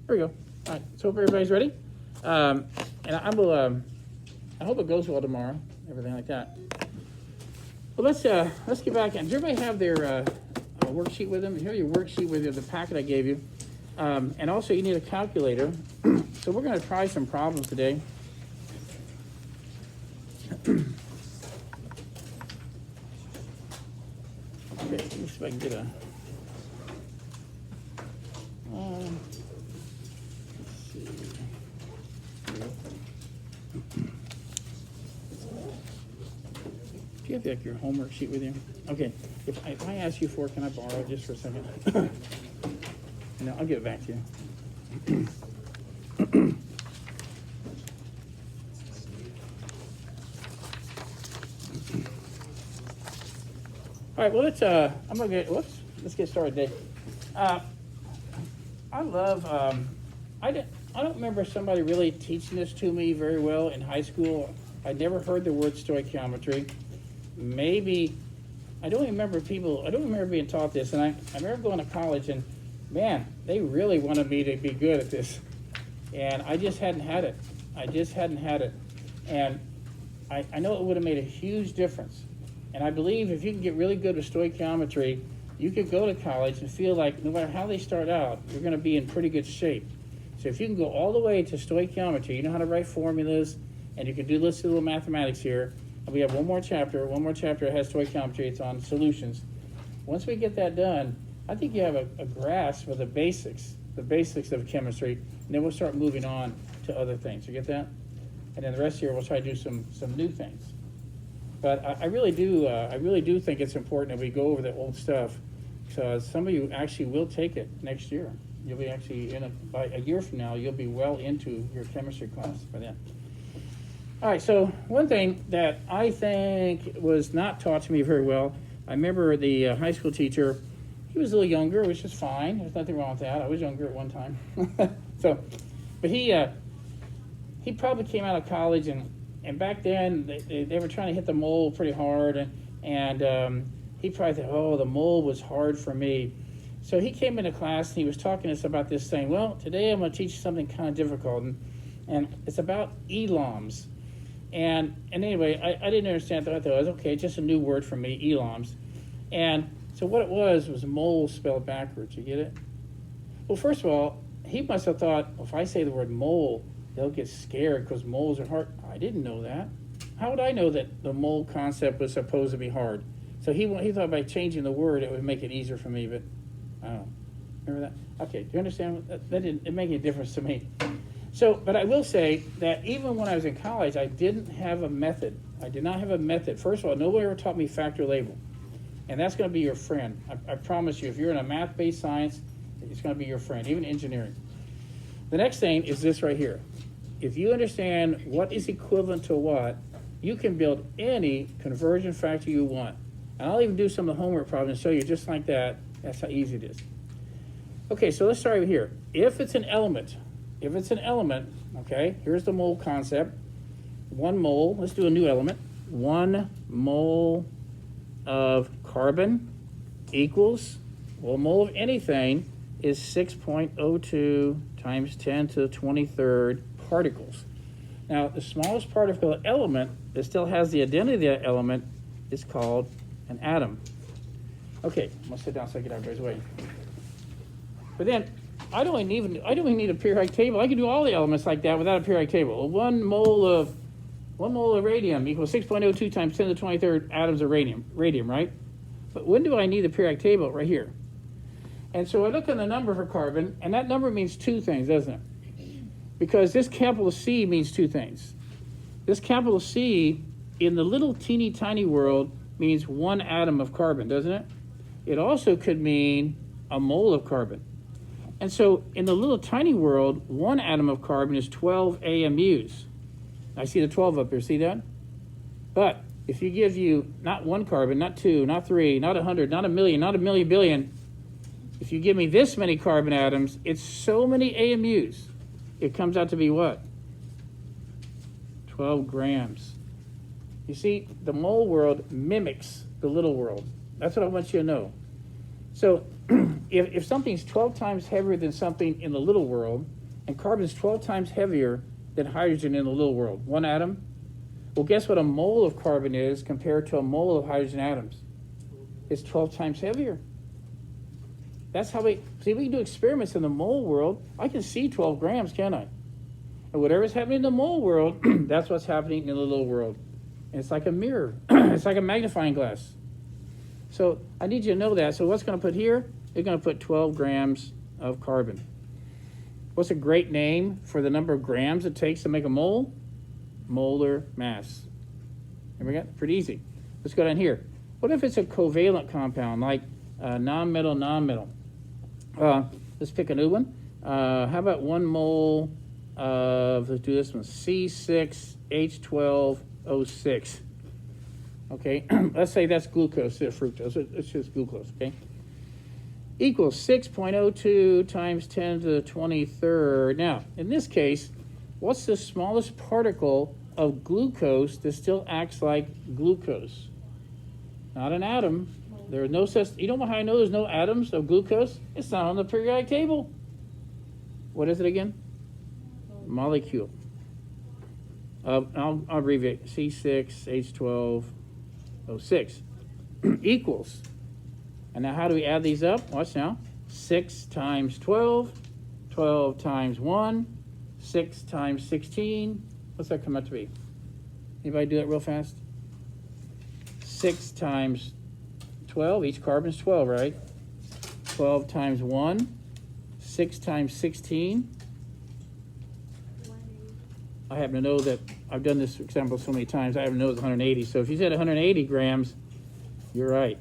There we go. All right, so hope everybody's ready. And I hope it goes well tomorrow, everything like that. Well, let's get back in. Does everybody have their worksheet with them? You have your worksheet with you, the packet I gave you. And also you need a calculator. So we're going to try some problems today. Okay, let me see if I can get a... let's see. Do you have like your homework sheet with you? Okay, if I ask you for it, can I borrow it just for a second? No, I'll give it back to you. All right, well, let's get started today. I love, I don't remember somebody really teaching this to me very well in high school. I never heard the word stoichiometry. Maybe, I don't remember being taught this, and I remember going to college, and man, they really wanted me to be good at this, and I just hadn't had it. And I know it would have made a huge difference. And I believe if you can get really good with stoichiometry, you could go to college and feel like no matter how they start out, you're going to be in pretty good shape. So if you can go all the way to stoichiometry, you know how to write formulas, and you can do let's do a little mathematics here. And we have one more chapter that has stoichiometry. It's on solutions. Once we get that done, I think you have a grasp of the basics of chemistry, and then we'll start moving on to other things. You get that? And then the rest of the year we'll try to do some new things. But I really do think it's important that we go over the old stuff, because some of you actually will take it next year. You'll be actually by a year from now, you'll be well into your chemistry class by then. All right, so one thing that I think was not taught to me very well, I remember the high school teacher, he was a little younger, which is fine. There's nothing wrong with that. I was younger at one time. But he probably came out of college, and back then they were trying to hit the mold pretty hard, and he probably thought, oh, the mold was hard for me. So he came into class and he was talking to us about this thing. Well, today I'm going to teach you something kind of difficult, and it's about ELOMs. And anyway, I didn't understand that. I thought it was okay, just a new word for me, ELOMs. And so what it was mole spelled backwards. You get it? Well, first of all, he must have thought, if I say the word mole, they'll get scared because moles are hard. I didn't know that. How would I know that the mole concept was supposed to be hard? So he thought by changing the word, it would make it easier for me, but I don't know. Remember that? Okay, do you understand? That didn't make any difference to me. So, but I will say that even when I was in college, I didn't have a method. I did not have a method. First of all, nobody ever taught me factor label. And that's going to be your friend. I promise you, if you're in a math-based science, it's going to be your friend, even engineering. The next thing is this right here. If you understand what is equivalent to what, you can build any conversion factor you want. And I'll even do some of the homework problems and show you just like that. That's how easy it is. Okay, so let's start over here. If it's an element, okay, here's the mole concept. 1 mole, let's do a new element. 1 mole of carbon equals, well, a mole of anything is 6.02 times 10 to the 23rd particles. Now, the smallest particle element that still has the identity of that element is called an atom. Okay, I'm gonna sit down so I get everybody's way. But then, I don't even need a periodic table. I can do all the elements like that without a periodic table. 1 mole of radium equals 6.02 times 10 to the 23rd atoms of radium, right? But when do I need the periodic table? Right here. And so I look at the number for carbon, and that number means 2 things, doesn't it? Because this capital C means 2 things. This capital C in the little teeny tiny world means 1 atom of carbon, doesn't it? It also could mean a mole of carbon. And so in the little tiny world, 1 atom of carbon is 12 AMUs. I see the 12 up here, see that? But if you give you not 1 carbon, not 2, not 3, not 100, not a million, not a million billion, if you give me this many carbon atoms, it's so many AMUs. It comes out to be what? 12 grams. You see, the mole world mimics the little world. That's what I want you to know. So if something's 12 times heavier than something in the little world, and carbon's 12 times heavier than hydrogen in the little world, one atom, well, guess what a mole of carbon is compared to a mole of hydrogen atoms? It's 12 times heavier. That's how we can do experiments in the mole world. I can see 12 grams, can't I? And whatever's happening in the mole world, that's what's happening in the little world. And it's like a mirror. It's like a magnifying glass. So I need you to know that. So what's going to put here? You're going to put 12 grams of carbon. What's a great name for the number of grams it takes to make a mole? Molar mass. There we go. Pretty easy. Let's go down here. What if it's a covalent compound, like non-metal? Let's pick a new one. How about 1 mole of, let's do this one, C6H12O6. Okay, let's say that's glucose, fructose. It's just glucose, okay? Equals 6.02 times 10 to the 23rd. Now, in this case, what's the smallest particle of glucose that still acts like glucose? Not an atom. There are no such, you know how I know there's no atoms of glucose? It's not on the periodic table. What is it again? Molecule. I'll abbreviate, C6H12O6 equals. And now how do we add these up? Watch now. 6 times 12, 12 times 1, 6 times 16. What's that come out to be? Anybody do that real fast? 6 times 12, each carbon is 12, right? 12 times 1, 6 times 16. I happen to know that I've done this example so many times, I happen to know it's 180. So if you said 180 grams, you're right.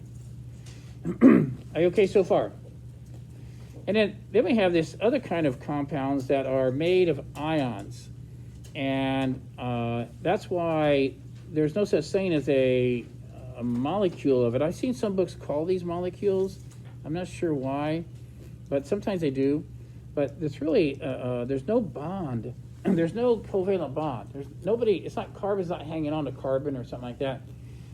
Are you okay so far? And then we have this other kind of compounds that are made of ions. And that's why there's no such thing as a molecule of it. I've seen some books call these molecules. I'm not sure why, but sometimes they do. But it's really, there's no bond. There's no covalent bond. There's nobody, it's not carbon's not hanging on to carbon or something like that.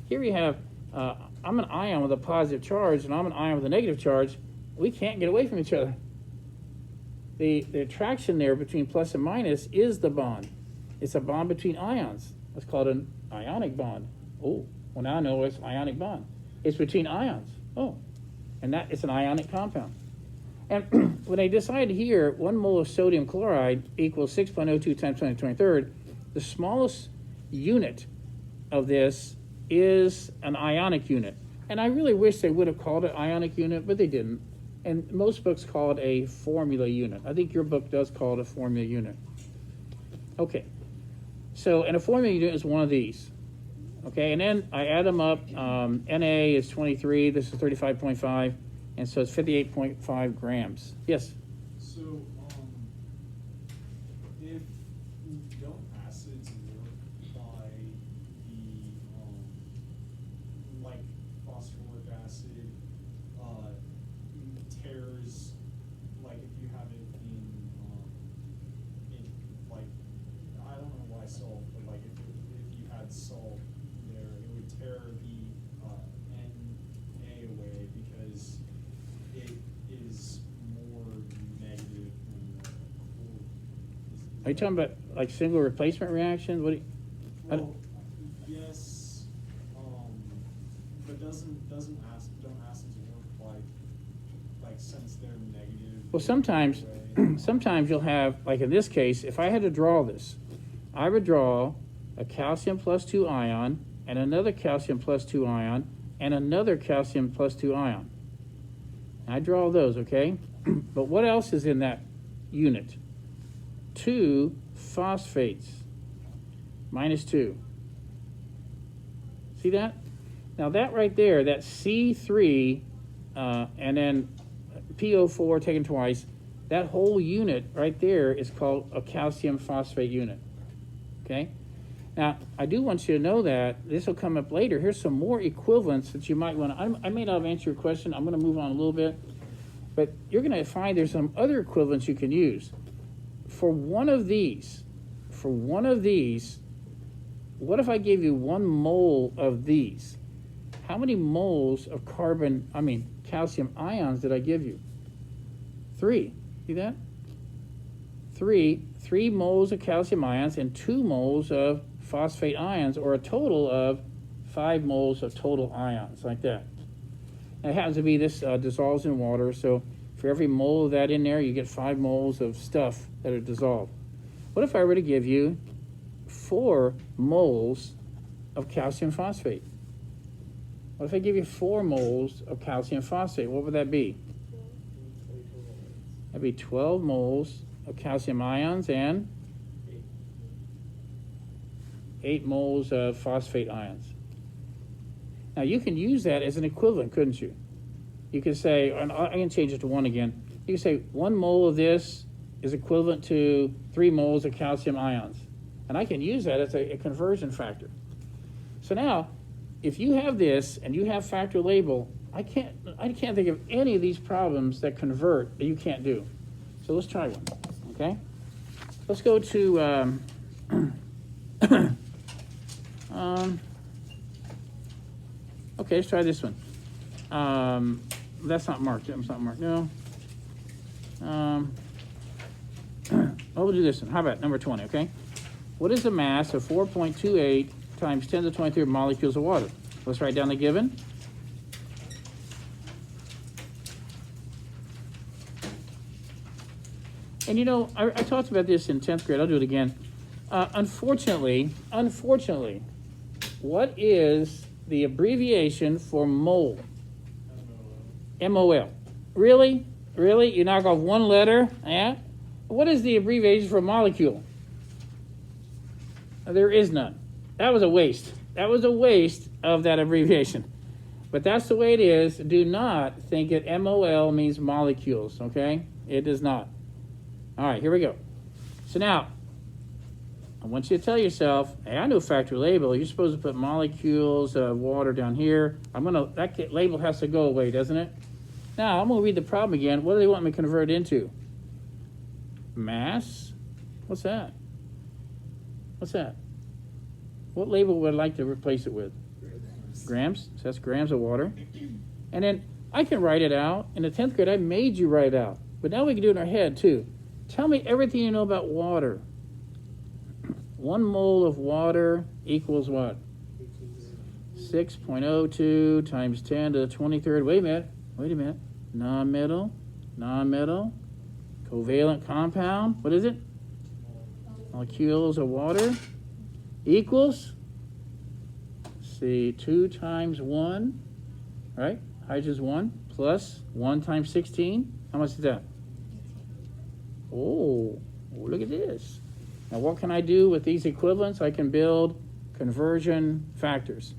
Here we have, I'm an ion with a positive charge and I'm an ion with a negative charge. We can't get away from each other. The attraction there between plus and minus is the bond. It's a bond between ions. That's called an ionic bond. Oh, well now I know it's ionic bond. It's between ions. Oh, and that it's an ionic compound. And when they decided here, 1 mole of sodium chloride equals 6.02 times 10 to the 23rd, the smallest unit of this is an ionic unit. And I really wish they would have called it ionic unit, but they didn't. And most books call it a formula unit. I think your book does call it a formula unit. Okay. So, and a formula unit is one of these. Okay, and then I add them up. Na is 23, this is 35.5. And so it's 58.5 grams. Yes? So, if don't acids work by the, like phosphoric acid, tears, like if you have it in like, I don't know why salt, but like if you had salt there, it would tear the Na away because it is more negative than the cool. Are you talking about like single replacement reactions? What do you, Well, yes, but don't acids work like since they're negative? well, sometimes, sometimes you'll have, like in this case, if I had to draw this, I would draw a calcium plus 2 ion and another calcium plus 2 ion and another calcium plus 2 ion. I draw those, okay? But what else is in that unit? 2 phosphates, minus 2. See that? Now that right there, that C3, and then PO4 taken twice, that whole unit right there is called a calcium phosphate unit, okay? Now, I do want you to know that this will come up later. Here's some more equivalents that you might want to, I may not have answered your question. I'm going to move on a little bit. But you're going to find there's some other equivalents you can use. For one of these, what if I gave you 1 mole of these? How many moles of carbon, calcium ions did I give you? 3. See that? 3 moles of calcium ions and 2 moles of phosphate ions, or a total of 5 moles of total ions, like that. And it happens to be this dissolves in water, so for every mole of that in there, you get 5 moles of stuff that are dissolved. What if I were to give you 4 moles of calcium phosphate? What if I give you 4 moles of calcium phosphate? What would that be? That'd be 12 moles of calcium ions and 8 moles of phosphate ions. Now you can use that as an equivalent, couldn't you? You could say, and I can change it to 1 again. You can say 1 mole of this is equivalent to 3 moles of calcium ions. And I can use that as a conversion factor. So now, if you have this and you have factor label, I can't think of any of these problems that convert that you can't do. So let's try one, okay? Let's go to, okay, let's try this one. That's not marked. That's not marked. No. We'll do this one. How about number 20, okay? What is the mass of 4.28 times 10 to the 23 molecules of water? Let's write down the given. And you know, I talked about this in 10th grade. I'll do it again. Unfortunately, what is the abbreviation for mole? MOL. Really? Really? You knock off one letter? Yeah? What is the abbreviation for molecule? There is none. That was a waste. That was a waste of that abbreviation. But that's the way it is. Do not think that MOL means molecules, okay? It does not. All right, here we go. So now, I want you to tell yourself, hey, I know factor label. You're supposed to put molecules of water down here. That label has to go away, doesn't it? Now, I'm going to read the problem again. What do they want me to convert into? Mass? What's that? What's that? What label would I like to replace it with? Grams. So that's grams of water. And then I can write it out. In the 10th grade, I made you write it out. But now we can do it in our head, too. Tell me everything you know about water. 1 mole of water equals what? 6.02 times 10 to the 23rd. Wait a minute. Non-metal, covalent compound. What is it? Molecules of water equals, see, 2 times 1, right? Hydrogen's 1 plus 1 times 16. How much is that? Oh, look at this. Now what can I do with these equivalents? I can build conversion factors.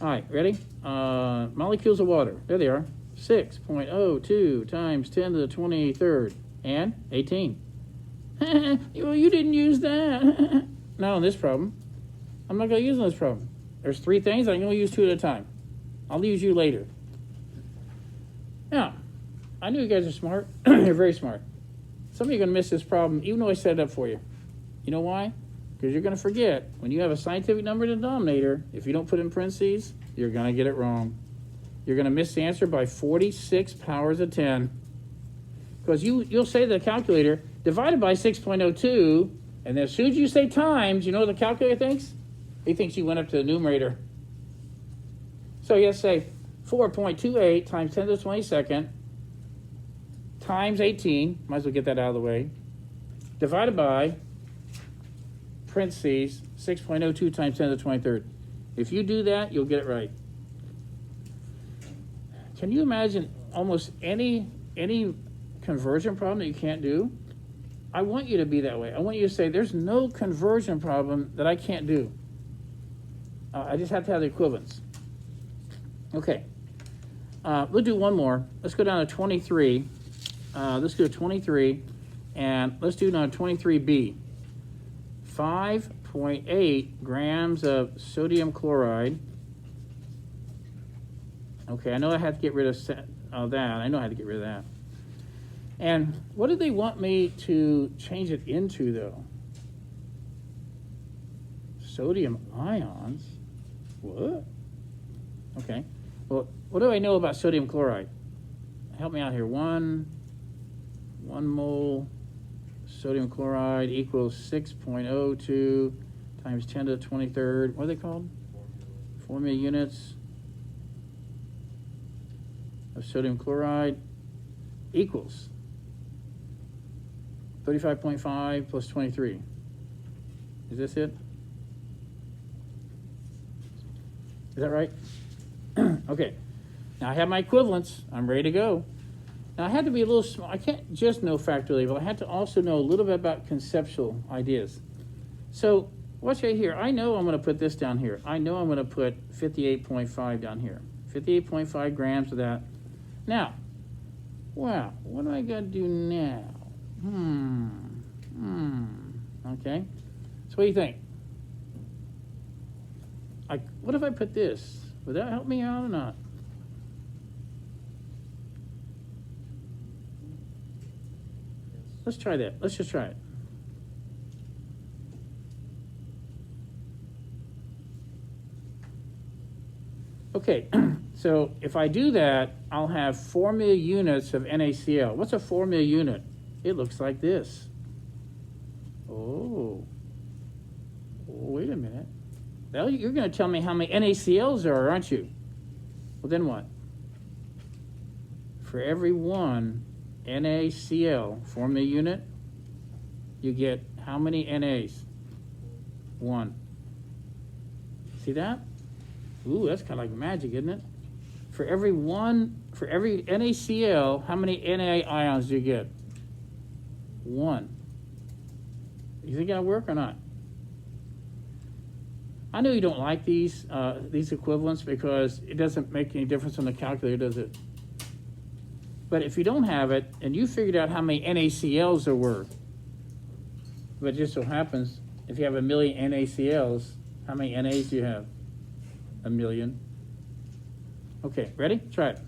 All right, ready? Molecules of water. There they are. 6.02 times 10 to the 23rd and 18. Well, you didn't use that. Not on this problem. I'm not going to use on this problem. There's 3 things. I'm going to use 2 at a time. I'll use you later. Now, I know you guys are smart. You're very smart. Some of you are going to miss this problem, even though I set it up for you. You know why? Because you're going to forget. When you have a scientific number in the denominator, if you don't put in parentheses, you're going to get it wrong. You're going to miss the answer by 46 powers of 10. Because you'll say to the calculator, divided by 6.02, and then as soon as you say times, you know what the calculator thinks? He thinks you went up to the numerator. So you have to say 4.28 times 10 to the 22nd times 18, might as well get that out of the way, divided by, parentheses, 6.02 times 10 to the 23rd. If you do that, you'll get it right. Can you imagine almost any conversion problem that you can't do? I want you to be that way. I want you to say, there's no conversion problem that I can't do. I just have to have the equivalents. Okay. We'll do one more. Let's go down to 23. Let's go to 23, and let's do now 23B. 5.8 grams of sodium chloride. Okay, I know I have to get rid of that. I know I have to get rid of that. And what do they want me to change it into, though? Sodium ions? What? Okay. Well, what do I know about sodium chloride? help me out here. One mole sodium chloride equals 6.02 times 10 to the 23rd. What are they called? Formula units of sodium chloride equals 35.5 plus 23. Is this it? Is that right? Okay. Now I have my equivalents. I'm ready to go. Now I had to be a little small. I can't just know factorial, but I had to also know a little bit about conceptual ideas. So watch right here. I know I'm going to put this down here. I know I'm going to put 58.5 down here. 58.5 grams of that. Now, wow, what am I going to do now? Okay. So what do you think? What if I put this? Would that help me out or not? Let's try that. Let's just try it. Okay, so if I do that, I'll have 4 million units of NaCl. What's a 4 million unit? It looks like this. Oh, wait a minute. Well, you're going to tell me how many NaCl's there are, aren't you? Well, then what? For every one NaCl, 4 million unit, you get how many NAs? 1. See that? Ooh, that's kind of like magic, isn't it? For every NaCl, how many Na ions do you get? 1. You think that'll work or not? I know you don't like these equivalents because it doesn't make any difference on the calculator, does it? But if you don't have it, and you figured out how many NaCl's there were, but it just so happens, if you have 1 million NaCl's, how many NAs do you have? 1 million. Okay, ready? Try it.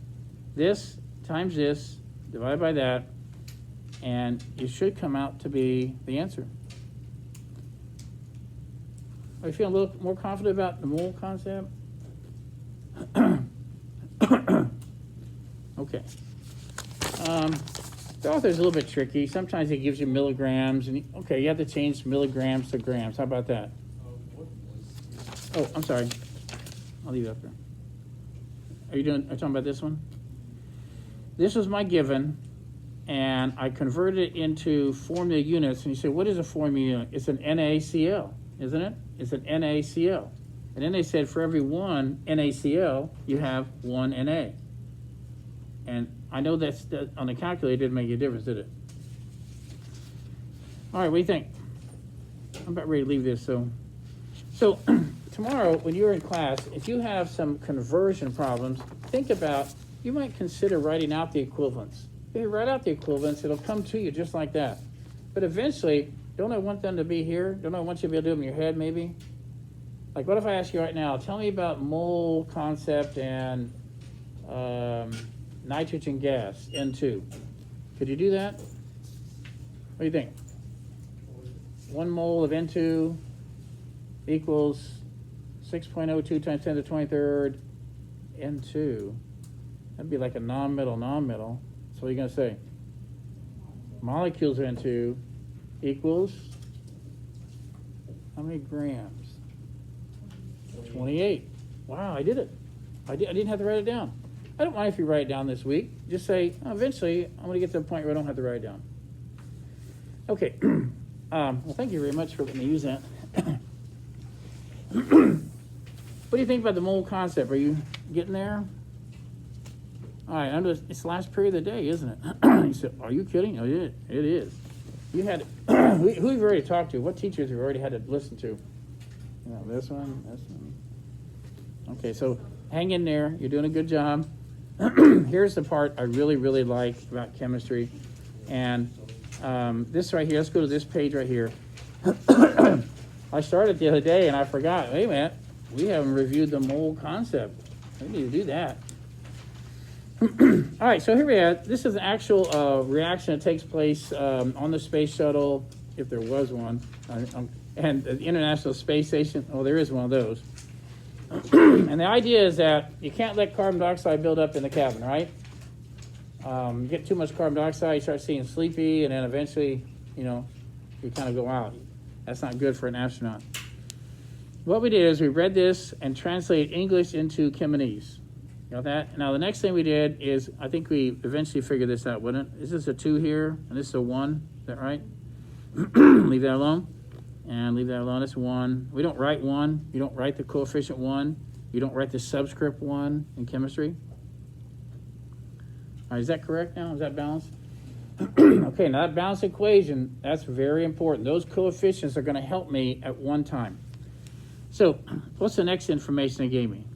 This times this, divided by that, and it should come out to be the answer. Are you feeling a little more confident about the mole concept? Okay. The author's a little bit tricky. Sometimes he gives you milligrams, and okay, you have to change milligrams to grams. How about that? Oh, I'm sorry. I'll leave it up there. Are you talking about this one? This was my given, and I converted it into 4 million units. And you say, what is a 4 million unit? It's an NaCl, isn't it? It's an NaCl. And then they said for every one NaCl, you have 1 Na. And I know that on the calculator, it didn't make a difference, did it? All right, what do you think? I'm about ready to leave this. So tomorrow, when you're in class, if you have some conversion problems, think about, you might consider writing out the equivalents. If you write out the equivalents, it'll come to you just like that. But eventually, don't I want them to be here? Don't I want you to be able to do them in your head, maybe? Like, what if I ask you right now, tell me about mole concept and nitrogen gas, N2. Could you do that? What do you think? 1 mole of N2 equals 6.02 times 10 to the 23rd N2. That'd be like a non-metal. So what are you going to say? Molecules of N2 equals how many grams? 28. Wow, I did it. I didn't have to write it down. I don't mind if you write it down this week. Just say, eventually, I'm going to get to the point where I don't have to write it down. Okay. Well, thank you very much for letting me use that. What do you think about the mole concept? Are you getting there? All right, it's the last period of the day, isn't it? You said, are you kidding? Oh, it is. You had, who have you already talked to? What teachers have you already had to listen to? This one. Okay, so hang in there. You're doing a good job. Here's the part I really, really like about chemistry. And this right here, let's go to this page right here. I started the other day and I forgot. Wait a minute, we haven't reviewed the mole concept. We need to do that. All right, so here we are. This is an actual reaction that takes place on the space shuttle, if there was one, and the International Space Station. Oh, there is one of those. And the idea is that you can't let carbon dioxide build up in the cabin, right? Get too much carbon dioxide, you start seeing sleepy, and then eventually, you know, you kind of go out. That's not good for an astronaut. What we did is we read this and translated English into Khmeris. Got that? Now the next thing we did is, I think we eventually figured this out, wouldn't it? This is a 2 here, and this is a 1. Is that right? Leave that alone. And leave that alone. That's 1. We don't write 1. You don't write the coefficient 1. You don't write the subscript 1 in chemistry. All right, is that correct now? Is that balanced? Okay, now that balanced equation, that's very important. Those coefficients are going to help me at one time. So what's the next information they gave me?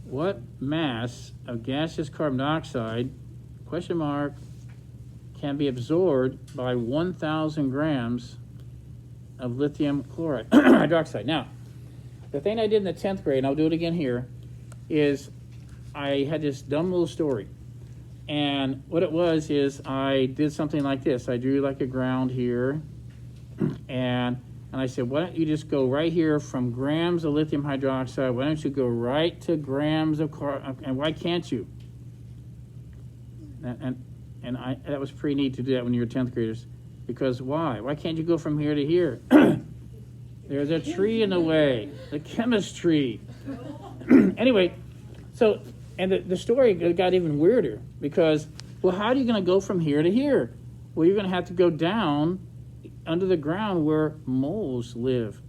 What mass of gaseous carbon dioxide, question mark, can be absorbed by 1,000 grams of lithium chloride hydroxide? Now, the thing I did in the 10th grade, and I'll do it again here, is I had this dumb little story. And what it was is I did something like this. I drew like a ground here, and I said, why don't you just go right here from grams of lithium hydroxide, why don't you go right to grams of and why can't you? And that was pretty neat to do that when you were 10th graders. Because why? Why can't you go from here to here? There's a tree in the way, the chemistry. Anyway, so, and the story got even weirder because, well, how are you going to go from here to here? Well, you're going to have to go down under the ground where moles live.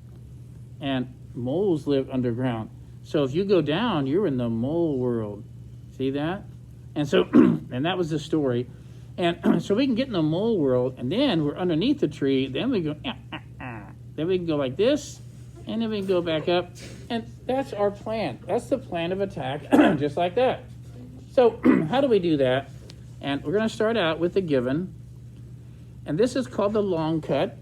And moles live underground. So if you go down, you're in the mole world. See that? And so, and that was the story. And so we can get in the mole world, and then we're underneath the tree, then we go, then we can go like this, and then we can go back up. And that's our plan. That's the plan of attack, just like that. So how do we do that? And we're going to start out with the given. And this is called the long cut.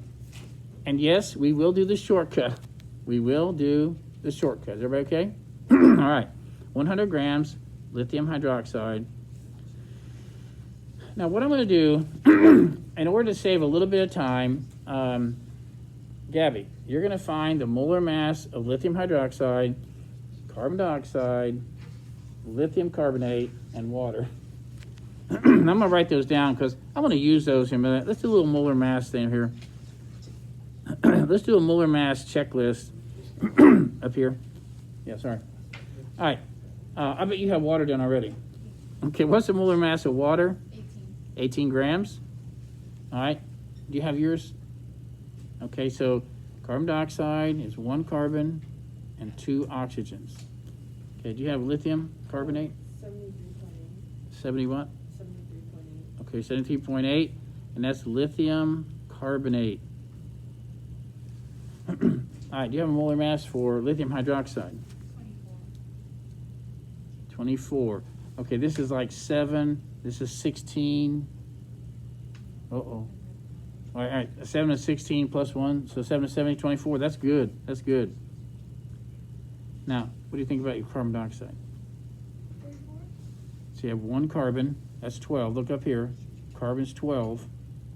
And yes, we will do the shortcut. We will do the shortcut. Is everybody okay? All right. 100 grams lithium hydroxide. Now, what I'm going to do, in order to save a little bit of time, Gabby, you're going to find the molar mass of lithium hydroxide, carbon dioxide, lithium carbonate, and water. I'm going to write those down because I'm going to use those in a minute. Let's do a little molar mass thing here. Let's do a molar mass checklist up here. Yeah, sorry. All right. I bet you have water done already. Okay, what's the molar mass of water? 18 grams. All right. Do you have yours? Okay, so carbon dioxide is 1 carbon and 2 oxygens. Okay, do you have lithium carbonate? 73.8. 70 what? 73.8. Okay, 73.8, and that's lithium carbonate. All right, do you have a molar mass for lithium hydroxide? 24. Okay, this is like 7. This is 16. Uh-oh. All right, 7 is 16 plus 1, so 7 is 70, 24. That's good. That's good. Now, what do you think about your carbon dioxide? 34. So you have 1 carbon. That's 12. Look up here. Carbon's 12.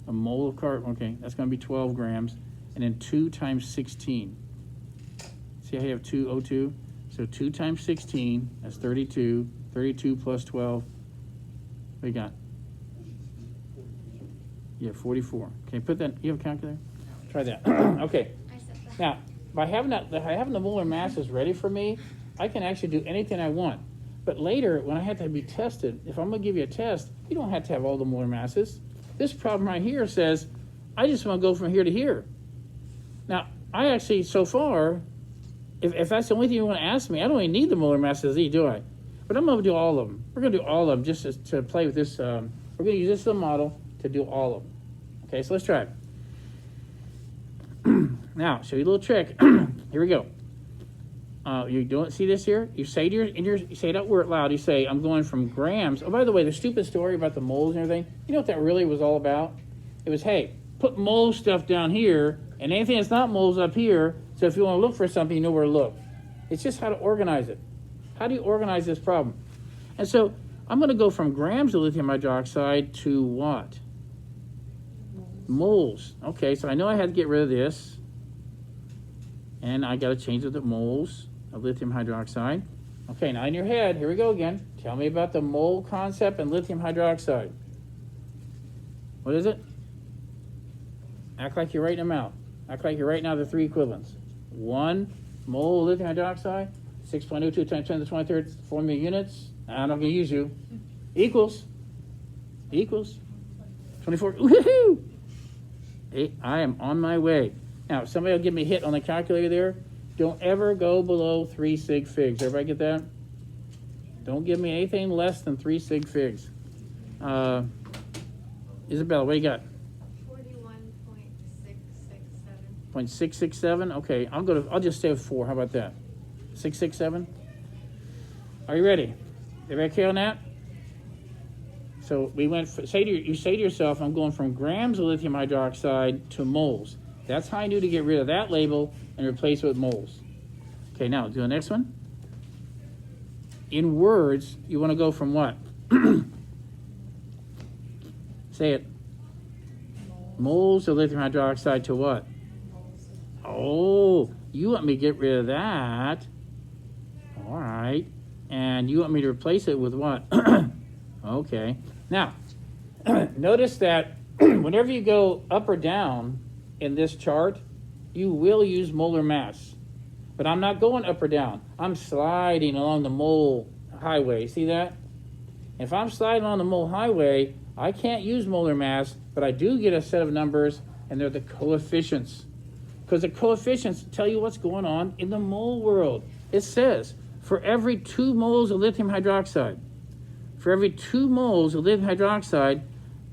A mole of carbon. Okay, that's going to be 12 grams. And then 2 times 16. See how you have 2 O2? So 2 times 16, that's 32. 32 plus 12. What you got? Yeah, 44. Okay, put that. You have a calculator? Try that. Okay. Now, by having the molar masses ready for me, I can actually do anything I want. But later, when I have to be tested, if I'm going to give you a test, you don't have to have all the molar masses. This problem right here says, I just want to go from here to here. Now, I actually, so far, if that's the only thing you want to ask me, I don't even need the molar masses, do I? But I'm going to do all of them. We're going to do all of them just to play with this. We're going to use this as a model to do all of them. Okay, so let's try it. Now, show you a little trick. Here we go. You don't see this here? You say you say it out word loud. You say, I'm going from grams. Oh, by the way, the stupid story about the moles and everything, you know what that really was all about? It was, hey, put mole stuff down here, and anything that's not moles up here, so if you want to look for something, you know where to look. It's just how to organize it. How do you organize this problem? And so I'm going to go from grams of lithium hydroxide to what? Moles. Okay, so I know I had to get rid of this. And I got to change it to moles of lithium hydroxide. Okay, now in your head, here we go again. Tell me about the mole concept and lithium hydroxide. What is it? Act like you're writing them out. Act like you're writing out the three equivalents. 1 mole lithium hydroxide, 6.02 times 10 to the 23rd, 4 million units. I'm not going to use you. Equals 24. Woohoo! Hey, I am on my way. Now, if somebody will give me a hit on the calculator there, don't ever go below 3 sig figs. Everybody get that? Don't give me anything less than 3 sig figs. Isabella, what do you got? 41.667. 0.667. Okay, I'll just stay with 4. How about that? 667. Are you ready? Everybody okay on that? So we went. You say to yourself, I'm going from grams of lithium hydroxide to moles. That's how I knew to get rid of that label and replace it with moles. Okay, now do the next one. In words, you want to go from what? Say it. Moles of lithium hydroxide to what? Oh, you want me to get rid of that. All right. And you want me to replace it with what? Okay. Now, notice that whenever you go up or down in this chart, you will use molar mass. But I'm not going up or down. I'm sliding along the mole highway. See that? If I'm sliding on the mole highway, I can't use molar mass, but I do get a set of numbers, and they're the coefficients. Because the coefficients tell you what's going on in the mole world. It says, for every 2 moles of lithium hydroxide, for every 2 moles of lithium hydroxide,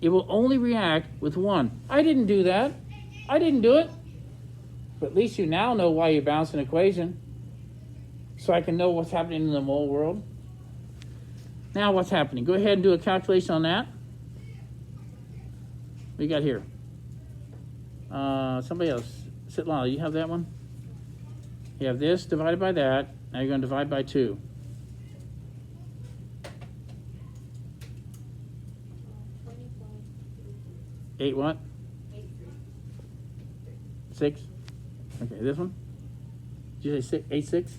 it will only react with 1. I didn't do that. I didn't do it. But at least you now know why you bounce an equation. So I can know what's happening in the mole world. Now what's happening? Go ahead and do a calculation on that. What you got here? Somebody else. Sitlana, you have that one? You have this divided by that. Now you're going to divide by 2. 8 what? 6? Okay, this one? Did you say 8 6?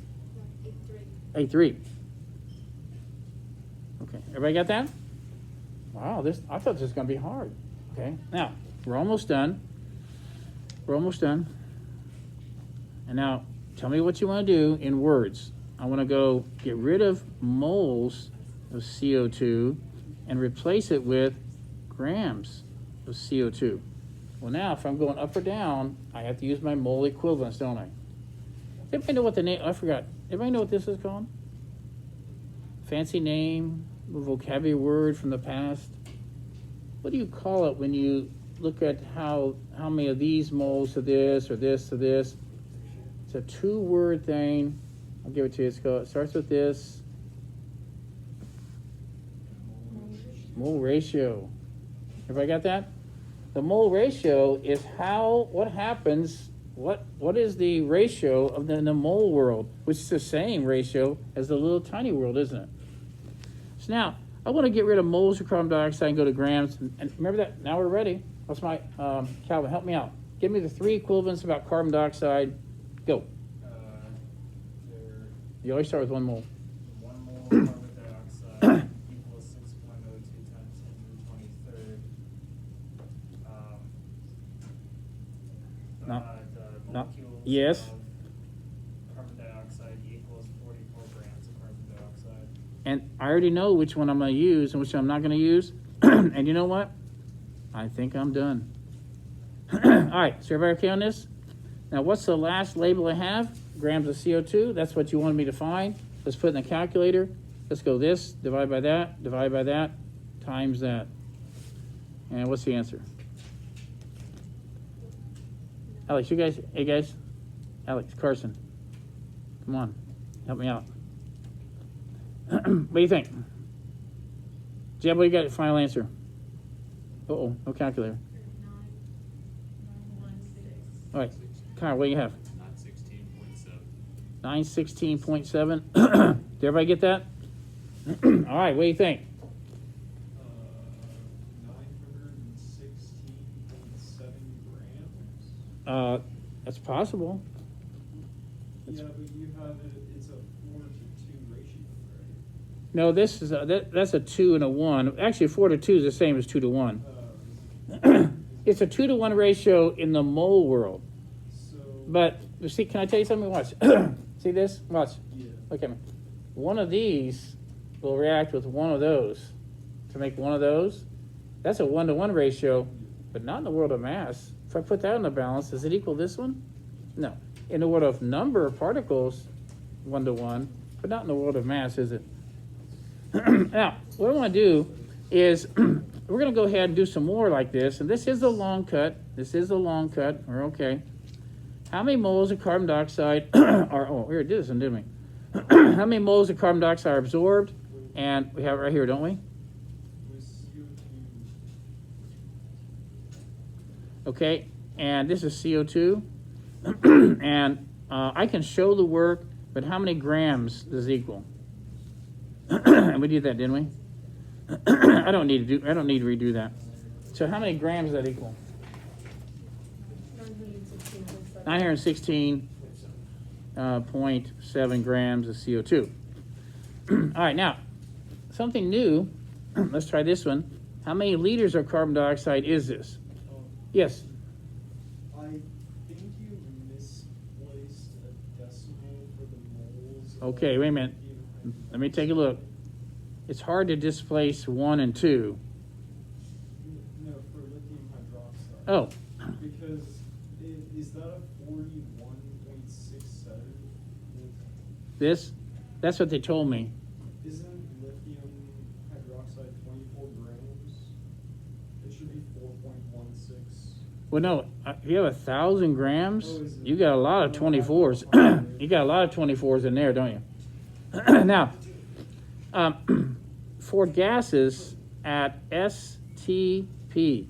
8 3. Okay, everybody got that? Wow, I thought this was going to be hard. Okay, now we're almost done. We're almost done. And now tell me what you want to do in words. I want to go get rid of moles of CO2 and replace it with grams of CO2. Well, now if I'm going up or down, I have to use my mole equivalents, don't I? Everybody know what the name? I forgot. Everybody know what this is called? Fancy name, a vocabulary word from the past. What do you call it when you look at how many of these moles to this or this to this? It's a 2-word thing. I'll give it to you. It starts with this. Mole ratio. Everybody got that? The mole ratio is what happens, what is the ratio of the mole world, which is the same ratio as the little tiny world, isn't it? So now, I want to get rid of moles of carbon dioxide and go to grams. And remember that, now we're ready. What's my, Calvin, help me out. Give me the 3 equivalents about carbon dioxide. Go. You always start with 1 mole. 1 mole of carbon dioxide equals 6.02 times 10 to the 23rd. No. The No. molecules Yes. of carbon dioxide equals 44 grams of carbon dioxide. And I already know which one I'm going to use and which one I'm not going to use. And you know what? I think I'm done. All right, so everybody okay on this? Now, what's the last label I have? Grams of CO2. That's what you wanted me to find. Let's put it in the calculator. Let's go this, divide by that, times that. And what's the answer? Alex, hey guys. Alex, Carson. Come on, help me out. What do you think? Jeb, what do you got? Final answer. Uh-oh, no calculator. 916. All right, Kyle, what do you have? 916.7. 916.7. Did everybody get that? All right, what do you think? 916.7 grams. That's possible. Yeah, but you have it's a 4 to 2 ratio. No, this is, that's a 2 and a 1. Actually, 4 to 2 is the same as 2 to 1. It's a 2 to 1 ratio in the mole world. So. But, you see, can I tell you something? Watch. See this? Watch. Yeah. Look at me. One of these will react with one of those to make one of those. That's a 1 to 1 ratio, but not in the world of mass. If I put that in the balance, does it equal this one? No. In the world of number of particles, 1 to 1, but not in the world of mass, is it? Now, what I want to do is we're going to go ahead and do some more like this, and this is a long cut. This is a long cut. We're okay. How many moles of carbon dioxide are? Oh, we already did this one, didn't we? How many moles of carbon dioxide are absorbed? And we have it right here, don't we? With CO2. Okay, and this is CO2. And I can show the work, but how many grams does it equal? And we did that, didn't we? I don't need to redo that. So how many grams does that equal? 916.7 grams of CO2. All right, now, something new. Let's try this one. How many liters of carbon dioxide is this? Yes. I think you misplaced a decimal for the moles. Okay, wait a minute. Let me take a look. It's hard to displace 1 and 2. No, for lithium hydroxide. Oh, Because is that a 41.67? that's what they told me. Isn't lithium hydroxide 24 grams? It should be 4.16. Well, no, if you have 1,000 grams, Oh, is it? you got a lot of 24s. You got a lot of 24s in there, don't you? Now, for gases at STP,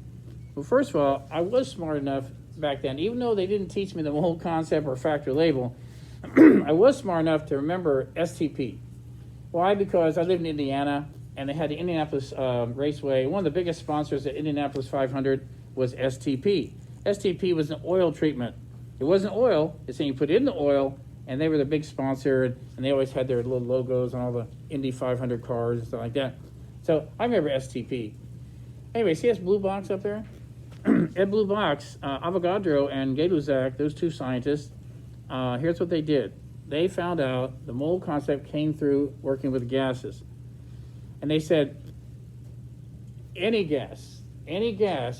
well, first of all, I was smart enough back then, even though they didn't teach me the mole concept or factor label, I was smart enough to remember STP. Why? Because I lived in Indiana, and they had the Indianapolis Raceway. One of the biggest sponsors at Indianapolis 500 was STP. STP was an oil treatment. It wasn't oil. It's saying you put it in the oil, and they were the big sponsor, and they always had their little logos on all the Indy 500 cars and stuff like that. So I remember STP. Anyway, see this blue box up there? That blue box, Avogadro and Gay-Lussac, those two scientists, here's what they did. They found out the mole concept came through working with gases. And they said, any gas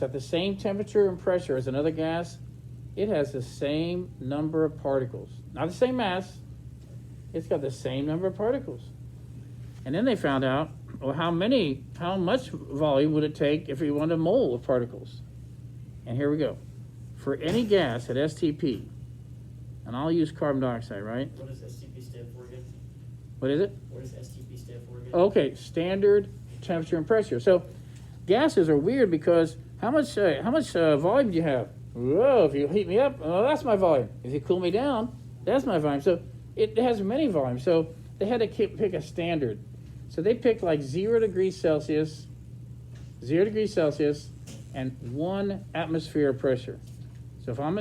at the same temperature and pressure as another gas, it has the same number of particles. Not the same mass, it's got the same number of particles. And then they found out, well, how much volume would it take if we wanted a mole of particles? And here we go. For any gas at STP, and I'll use carbon dioxide, right? What does STP stand for again? What is it? What does STP stand for again? Okay, standard temperature and pressure. So gases are weird because how much volume do you have? Whoa, if you heat me up, oh, that's my volume. If you cool me down, that's my volume. So it has many volumes. So they had to pick a standard. So they picked like 0 degrees Celsius, and 1 atmosphere of pressure. So if I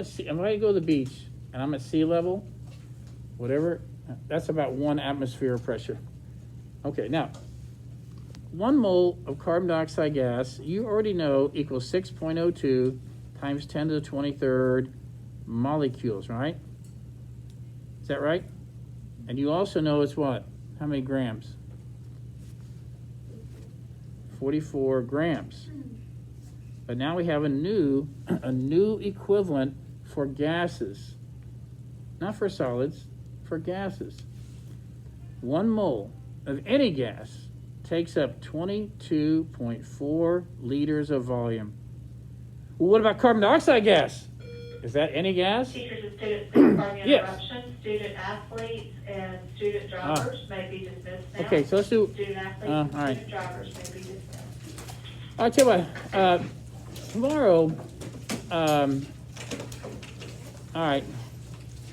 go to the beach and I'm at sea level, whatever, that's about 1 atmosphere of pressure. Okay, now, 1 mole of carbon dioxide gas, you already know, equals 6.02 times 10 to the 23rd molecules, right? Is that right? And you also know it's what? How many grams? 44 grams. But now we have a new equivalent for gases. Not for solids, for gases. 1 mole of any gas takes up 22.4 liters of volume. Well, what about carbon dioxide gas? Is that any gas? Teachers and students, pardon the Yes. interruption, student athletes and student drivers may be dismissed now. Okay, so let's do. Student athletes and all right. student drivers may be dismissed. I'll tell you what. Tomorrow. All right.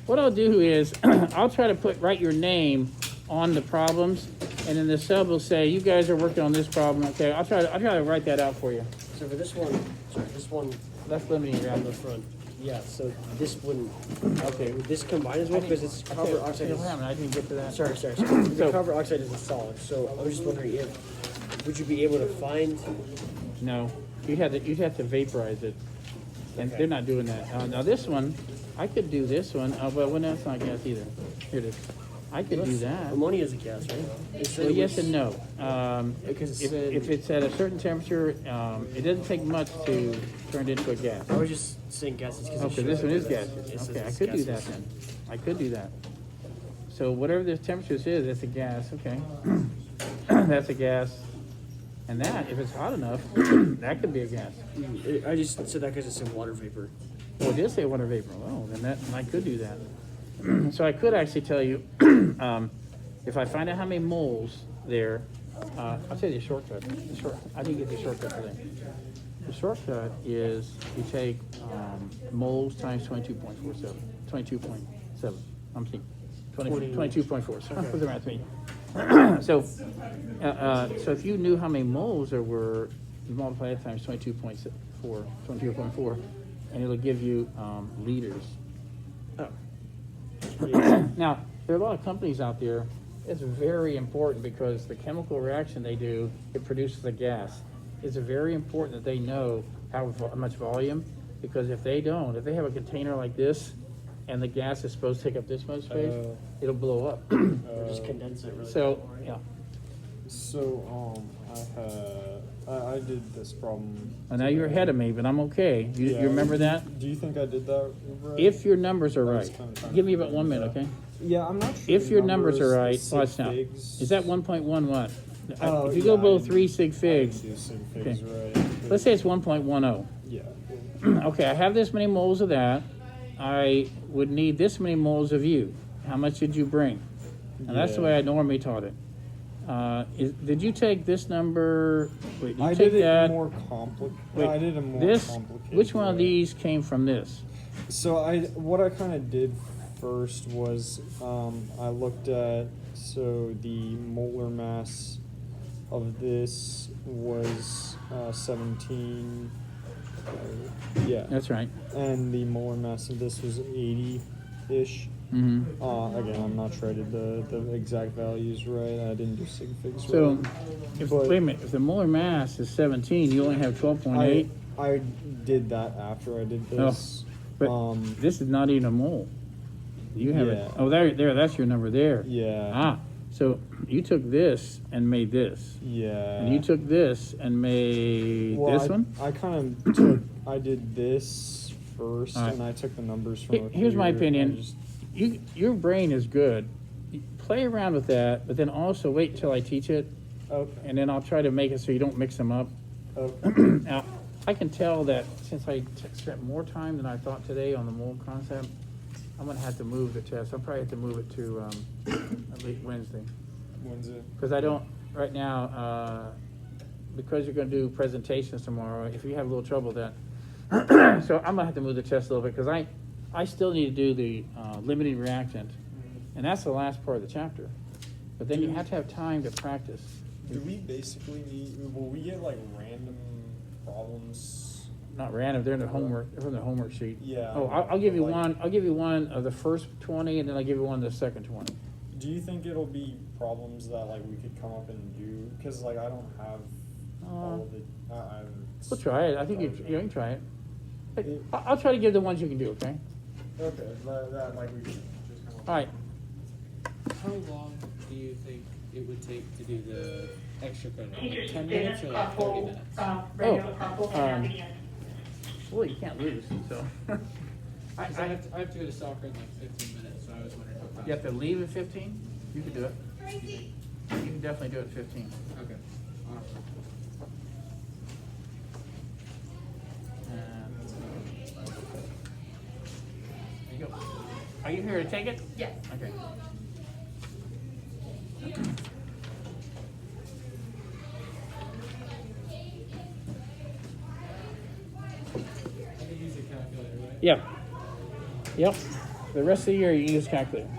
What I'll do is I'll try to write your name on the problems, and then the sub will say you guys are working on this problem. Okay, I'll try to write that out for you. So for this one, this one That's limiting on the round. front, Yeah, so this wouldn't, okay, would this combine as well, because it's copper oxide is, I didn't get to that. sorry. So- The copper oxide is a solid, so I was just wondering would you be able to find, No, you'd have to vaporize it, and Okay. they're not doing that. Now this one, I could do this one, well, that's not gas either. Here it is. I could do that. ammonia is a gas, right? It said Well, it yes was- and no. Because it If said, it's at a certain temperature, it doesn't take much to turn it into a gas. I was just saying gases because Okay, this one is gaseous. Okay, I could do that then. I could do that. So whatever the temperature is, it's a gas, okay. That's a gas. And that, if it's hot enough, that could be a gas. I just said that because it's in water vapor. Well, it did say water vapor. Oh, then I could do that. So I could actually tell you, if I find out how many moles there, I'll tell you the shortcut. I didn't get the shortcut today. The shortcut is you take moles times 22.47. 22.7. I'm seeing 22.4. So what's the math mean? So if you knew how many moles there were, you multiply it times 22.4, and it'll give you liters. Oh. Now, there are a lot of companies out there. It's very important because the chemical reaction they do, it produces a gas. It's very important that they know how much volume, because if they don't, if they have a container like this, and the gas is supposed to take up this much space, it'll blow up. Or just condense it really. So, yeah. So, I did this problem. And now you're ahead of me, but I'm okay. You Yeah. remember that? Do you think I did that right? If your numbers are I was right, kinda trying give me to about 1 minute, figure okay? Yeah, I'm not sure. If the your numbers are right, the watch sig now. figs. Is that 1.1 what? Oh, If you go yeah, below I 3 sig I figs, didn't do sig figs Okay. right. let's say it's 1.10. Yeah. Okay, I have this many moles of that. I would need this many moles of you. How much did you bring? And that's the way I normally taught it. Did you take this number? Wait, I take did it that? more complicated. Wait, I did a more this? complicated. Which one of way. these came from this? So what I kind of did first was I looked at the molar mass of this was 17. Yeah, That's right. and the molar mass of this was 80-ish. Mm-hmm. Again, I'm not sure I did the exact values right. I didn't do sig figs So, right. wait a minute. If the molar mass is 17, you only have 12.8. I did that after I did this. But this is not even a mole. You have it. Yeah. Oh, there. That's your number there. Yeah. Ah, so you took this and made this, Yeah. and you took this and made Well, this one. I kind of took. I did this first, Alright. and I took the numbers from. up Here's my here. opinion. I just- Your brain is good. You play around with that, but then also wait until I teach it, Okay. and then I'll try to make it so you don't mix them up. Okay. Now, I can tell that since I spent more time than I thought today on the mole concept, I'm gonna have to move the test. I'll probably have to move it to late Wednesday. When's it? Because I don't, right now, because you're gonna do presentations tomorrow, if you have a little trouble with that. So I'm gonna have to move the test a little bit, because I still need to do the limiting reactant, and that's the last part of the chapter. But then you have to have time to practice. Do we basically need? Will we get like random problems? Not random, they're in the homework, they're from the homework sheet. Yeah. Oh, I'll give you Like- one, I'll give you one of the first 20, and then I'll give you one of the second 20. Do you think it'll be problems that like we could come up and do? Because like I don't have all of the. I'm We'll try it, I think you can try it. But It- I'll try to give the ones you can do, okay? Okay. That like we could just come up. All right, How long do you think it would take to do the extra credit? Teachers, 10 minutes students, or like 30 carpool, minutes? regular carpool can begin. well, you can't lose, so. 'Cause I have to go to soccer in like 15 minutes, so I was wondering how fast. You have to leave at 15? You can do it. You can definitely do it at 15. Okay. Awesome. There you go. Are you here to take it? Yes. Okay. I can use a calculator, right? Yeah. Yep. The rest of the year, you can use calculator.